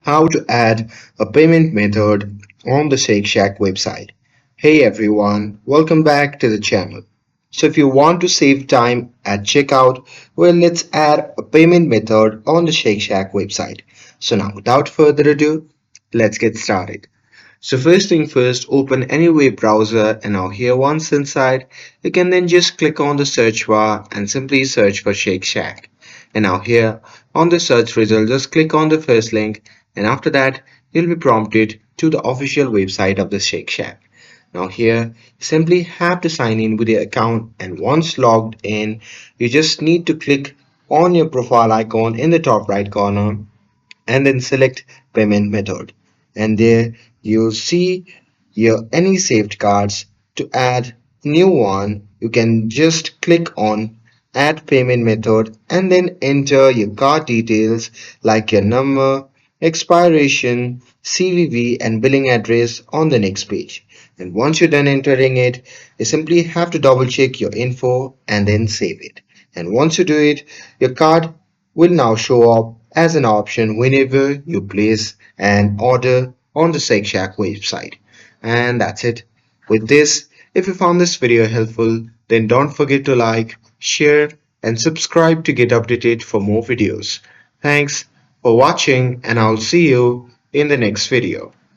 How to add a payment method on the Shake Shack website. Hey everyone, welcome back to the channel. So if you want to save time at checkout, well, let's add a payment method on the Shake Shack website. So now without further ado, let's get started. So first thing first, open any web browser, and now here once inside, you can then just click on the search bar and simply search for Shake Shack. And now here on the search result, just click on the first link, and after that you'll be prompted to the official website of the Shake Shack. Now here you simply have to sign in with your account, and once logged in, you just need to click on your profile icon in the top right corner and then select payment method, and there you'll see your any saved cards. To add new one, you can just click on add payment method and then enter your card details like your number, expiration, CVV and billing address on the next page. And once you're done entering it, you simply have to double check your info and then save it. And once you do it, your card will now show up as an option whenever you place an order on the SegShack website. And that's it. With this, if you found this video helpful, then don't forget to like, share, and subscribe to get updated for more videos. Thanks for watching, and I'll see you in the next video.